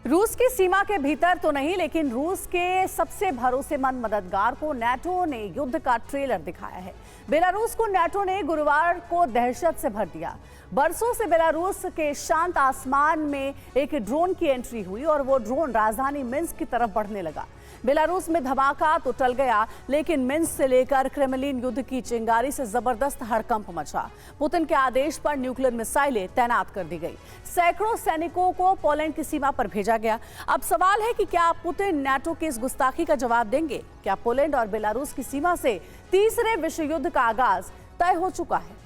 रूस की सीमा के भीतर तो नहीं, लेकिन रूस के सबसे भरोसेमंद मददगार को नाटो ने युद्ध का ट्रेलर दिखाया है। बेलारूस को नाटो ने गुरुवार को दहशत से भर दिया। बरसों से बेलारूस के शांत आसमान में एक ड्रोन की एंट्री हुई और वो ड्रोन राजधानी मिन्स्क की तरफ बढ़ने लगा। बेलारूस में धमाका तो टल गया, लेकिन मिन्स्क से लेकर क्रेमलिन युद्ध की चिंगारी से जबरदस्त हड़कंप मचा। पुतिन के आदेश पर न्यूक्लियर मिसाइलें तैनात कर दी गई। सैकड़ों सैनिकों को पोलैंड की सीमा पर भेजा गया। अब सवाल है कि क्या पुतिन नाटो की इस गुस्ताखी का जवाब देंगे? क्या पोलैंड और बेलारूस की सीमा से तीसरे विश्व युद्ध का आगाज तय हो चुका है?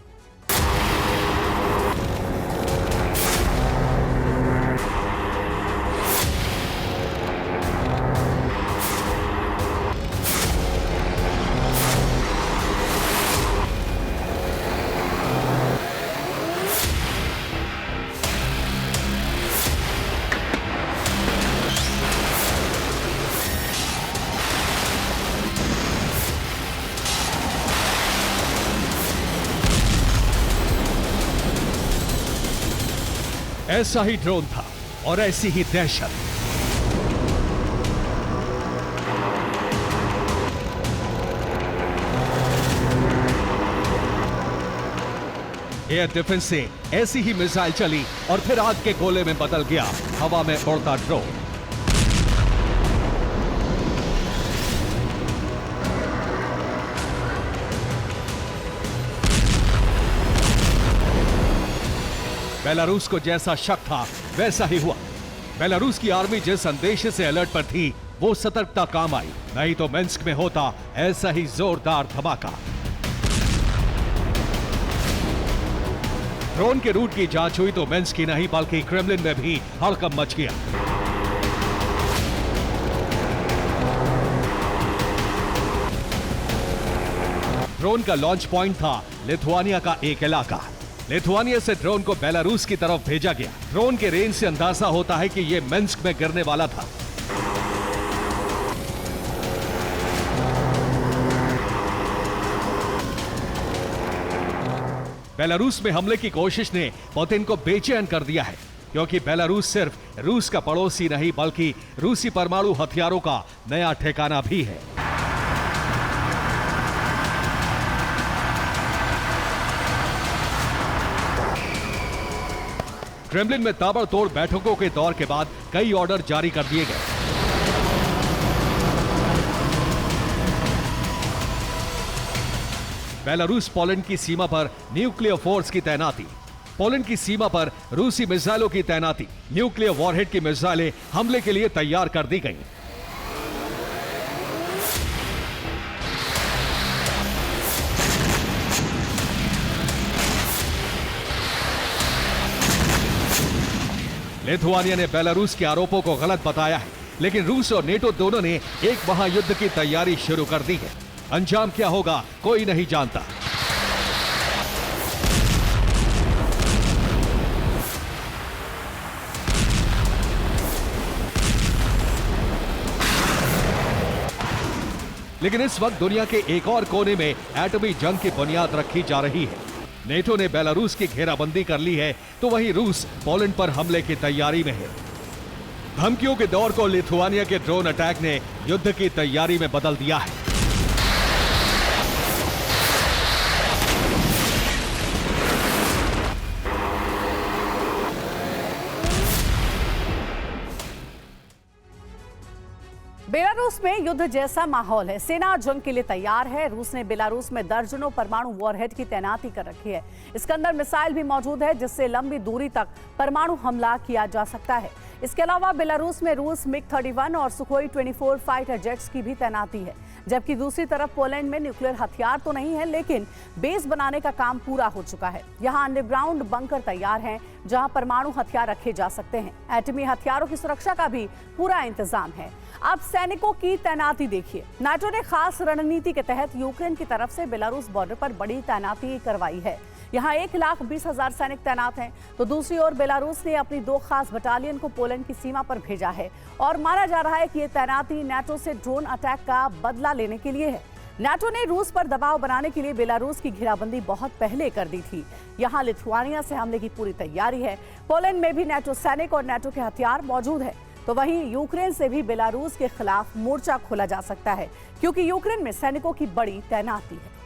ऐसा ही ड्रोन था और ऐसी ही दहशत। एयर डिफेंस से ऐसी ही मिसाइल चली और फिर आग के गोले में बदल गया हवा में उड़ता ड्रोन। बेलारूस को जैसा शक था वैसा ही हुआ। बेलारूस की आर्मी जिस अंदेशे से अलर्ट पर थी वो सतर्कता काम आई, नहीं तो मिन्स्क में होता ऐसा ही जोरदार धमाका। ड्रोन के रूट की जांच हुई तो मिन्स्क की नहीं बल्कि क्रेमलिन में भी हड़कंप मच गया। ड्रोन का लॉन्च पॉइंट था लिथुआनिया का एक इलाका। लिथुआनिया से ड्रोन को बेलारूस की तरफ भेजा गया। ड्रोन के रेंज से अंदाजा होता है कि यह मिन्स्क में गिरने वाला था। बेलारूस में हमले की कोशिश ने पुतिन को बेचैन कर दिया है, क्योंकि बेलारूस सिर्फ रूस का पड़ोसी नहीं बल्कि रूसी परमाणु हथियारों का नया ठिकाना भी है। क्रेमलिन में ताबड़तोड़ बैठकों के दौर के बाद कई ऑर्डर जारी कर दिए गए। बेलारूस पोलैंड की सीमा पर न्यूक्लियर फोर्स की तैनाती, पोलैंड की सीमा पर रूसी मिसाइलों की तैनाती, न्यूक्लियर वॉरहेड की मिसाइलें हमले के लिए तैयार कर दी गई। लिथुआनिया ने बेलारूस के आरोपों को गलत बताया है, लेकिन रूस और नेटो दोनों ने एक महायुद्ध की तैयारी शुरू कर दी है। अंजाम क्या होगा कोई नहीं जानता। लेकिन इस वक्त दुनिया के एक और कोने में एटमी जंग की बुनियाद रखी जा रही है। नेटो ने बेलारूस की घेराबंदी कर ली है, तो वहीं रूस पोलैंड पर हमले की तैयारी में है। धमकियों के दौर को लिथुआनिया के ड्रोन अटैक ने युद्ध की तैयारी में बदल दिया है। बेलारूस में युद्ध जैसा माहौल है। सेना जंग के लिए तैयार है। रूस ने बेलारूस में दर्जनों परमाणु वॉरहेड की तैनाती कर रखी है। इसके अंदर मिसाइल भी मौजूद है, जिससे लंबी दूरी तक परमाणु हमला किया जा सकता है। इसके अलावा बेलारूस में रूस मिग-31 और सुखोई 24 फाइटर जेट्स की भी तैनाती है, जबकि दूसरी तरफ पोलैंड में न्यूक्लियर हथियार तो नहीं है, लेकिन बेस बनाने का काम पूरा हो चुका है। यहाँ अंडरग्राउंड बंकर तैयार हैं, जहां परमाणु हथियार रखे जा सकते हैं। एटमी हथियारों की सुरक्षा का भी पूरा इंतजाम है। अब सैनिकों की तैनाती देखिए। नाटो ने खास रणनीति के तहत यूक्रेन की तरफ से बेलारूस बॉर्डर पर बड़ी तैनाती करवाई है। यहाँ 1,20,000 सैनिक तैनात हैं, तो दूसरी ओर बेलारूस ने अपनी 2 खास बटालियन को पोलैंड की सीमा पर भेजा है और माना जा रहा है कि ये तैनाती नाटो से ड्रोन अटैक का बदला लेने के लिए है। नाटो ने रूस पर दबाव बनाने के लिए बेलारूस की घेराबंदी बहुत पहले कर दी थी। यहाँ लिथुआनिया से हमले की पूरी तैयारी है। पोलैंड में भी नाटो सैनिक और नाटो के हथियार मौजूद है। तो वहीं यूक्रेन से भी बेलारूस के खिलाफ मोर्चा खोला जा सकता है, क्योंकि यूक्रेन में सैनिकों की बड़ी तैनाती है।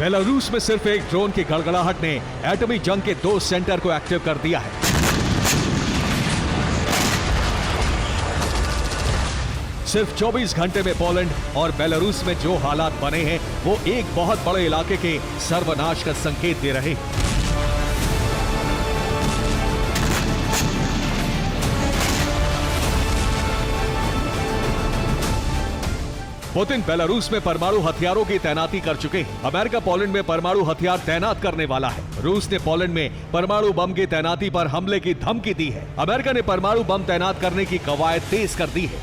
बेलारूस में सिर्फ एक ड्रोन की गड़गड़ाहट ने एटमी जंग के 2 सेंटर को एक्टिव कर दिया है। सिर्फ 24 घंटे में पोलैंड और बेलारूस में जो हालात बने हैं वो एक बहुत बड़े इलाके के सर्वनाश का संकेत दे रहे हैं। पुतिन बेलारूस में परमाणु हथियारों की तैनाती कर चुके हैं। अमेरिका पोलैंड में परमाणु हथियार तैनात करने वाला है। रूस ने पोलैंड में परमाणु बम की तैनाती पर हमले की धमकी दी है। अमेरिका ने परमाणु बम तैनात करने की कवायद तेज कर दी है।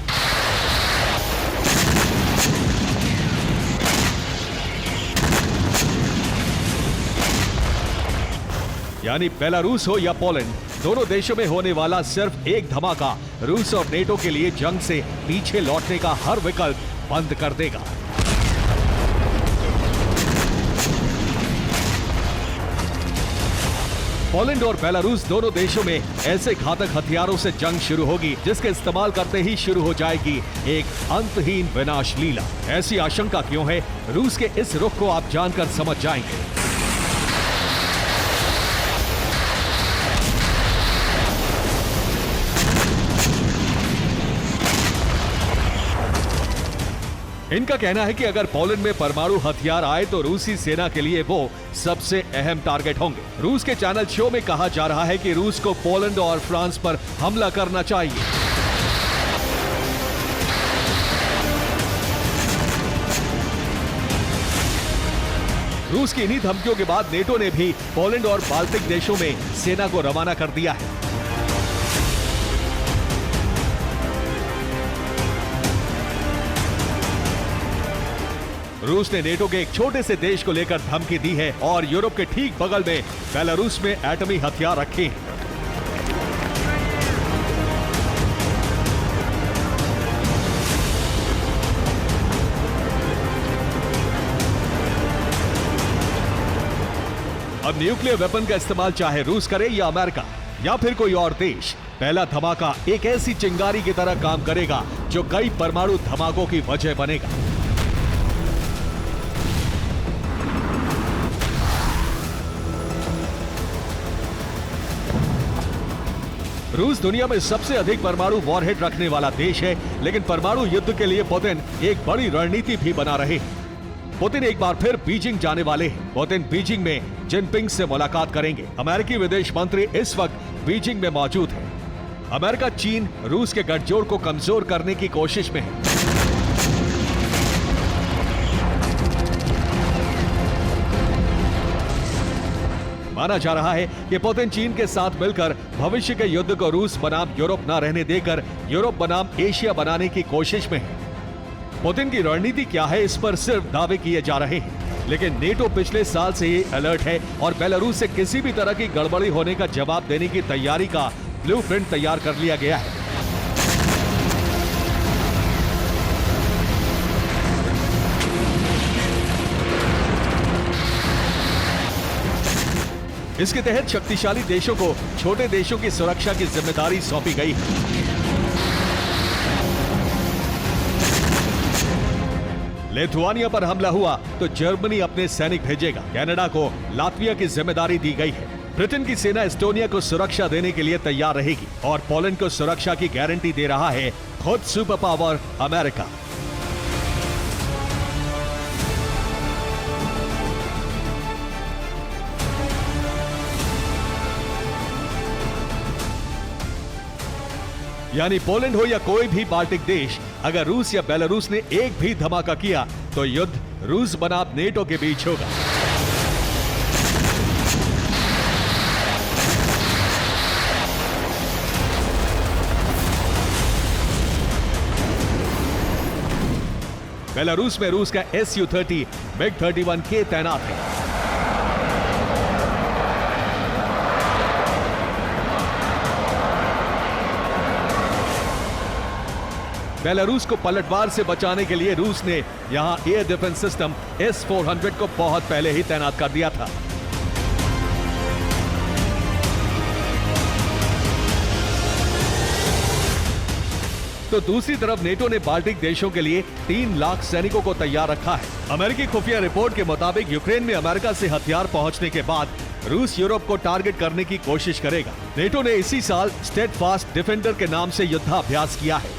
यानी बेलारूस हो या पोलैंड, दोनों देशों में होने वाला सिर्फ एक धमाका रूस और नेटो के लिए जंग से पीछे लौटने का हर विकल्प बंद कर देगा। पोलैंड और बेलारूस दोनों देशों में ऐसे घातक हथियारों से जंग शुरू होगी जिसके इस्तेमाल करते ही शुरू हो जाएगी एक अंतहीन विनाश लीला। ऐसी आशंका क्यों है, रूस के इस रुख को आप जानकर समझ जाएंगे। इनका कहना है कि अगर पोलैंड में परमाणु हथियार आए तो रूसी सेना के लिए वो सबसे अहम टारगेट होंगे। रूस के चैनल शो में कहा जा रहा है कि रूस को पोलैंड और फ्रांस पर हमला करना चाहिए। रूस की इन्हीं धमकियों के बाद नेटो ने भी पोलैंड और बाल्टिक देशों में सेना को रवाना कर दिया है। रूस ने नेटो के एक छोटे से देश को लेकर धमकी दी है और यूरोप के ठीक बगल में बेलारूस में एटमी हथियार रखे हैं। अब न्यूक्लियर वेपन का इस्तेमाल चाहे रूस करे या अमेरिका या फिर कोई और देश, पहला धमाका एक ऐसी चिंगारी की तरह काम करेगा जो कई परमाणु धमाकों की वजह बनेगा। रूस दुनिया में सबसे अधिक परमाणु वॉरहेड रखने वाला देश है, लेकिन परमाणु युद्ध के लिए पुतिन एक बड़ी रणनीति भी बना रहे हैं। पुतिन एक बार फिर बीजिंग जाने वाले हैं। पुतिन बीजिंग में जिनपिंग से मुलाकात करेंगे। अमेरिकी विदेश मंत्री इस वक्त बीजिंग में मौजूद है। अमेरिका चीन रूस के गठजोड़ को कमजोर करने की कोशिश में है। माना जा रहा है कि पुतिन चीन के साथ मिलकर भविष्य के युद्ध को रूस बनाम यूरोप न रहने देकर यूरोप बनाम एशिया बनाने की कोशिश में है। पुतिन की रणनीति क्या है, इस पर सिर्फ दावे किए जा रहे हैं, लेकिन नेटो पिछले साल से ही अलर्ट है और बेलारूस से किसी भी तरह की गड़बड़ी होने का जवाब देने की तैयारी का ब्लूप्रिंट तैयार कर लिया गया है। इसके तहत शक्तिशाली देशों को छोटे देशों की सुरक्षा की जिम्मेदारी सौंपी गई है। लिथुआनिया पर हमला हुआ तो जर्मनी अपने सैनिक भेजेगा। कनाडा को लातविया की जिम्मेदारी दी गई है। ब्रिटेन की सेना एस्टोनिया को सुरक्षा देने के लिए तैयार रहेगी और पोलैंड को सुरक्षा की गारंटी दे रहा है खुद सुपर पावर अमेरिका। यानी पोलैंड हो या कोई भी बाल्टिक देश, अगर रूस या बेलारूस ने एक भी धमाका किया तो युद्ध रूस बनाम नेटो के बीच होगा। बेलारूस में रूस का Su-30 MiG-31K तैनात है। बेलारूस को पलटवार से बचाने के लिए रूस ने यहां एयर डिफेंस सिस्टम S-400 को बहुत पहले ही तैनात कर दिया था। तो दूसरी तरफ नेटो ने बाल्टिक देशों के लिए 3 लाख सैनिकों को तैयार रखा है। अमेरिकी खुफिया रिपोर्ट के मुताबिक यूक्रेन में अमेरिका से हथियार पहुंचने के बाद रूस यूरोप को टारगेट करने की कोशिश करेगा। नेटो ने इसी साल स्टेडफास्ट डिफेंडर के नाम से युद्धाभ्यास किया है,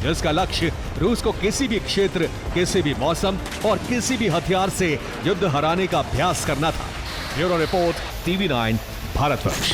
जिसका लक्ष्य रूस को किसी भी क्षेत्र, किसी भी मौसम और किसी भी हथियार से युद्ध हराने का अभ्यास करना था। Bureau report, TV9 Bharatvarsh.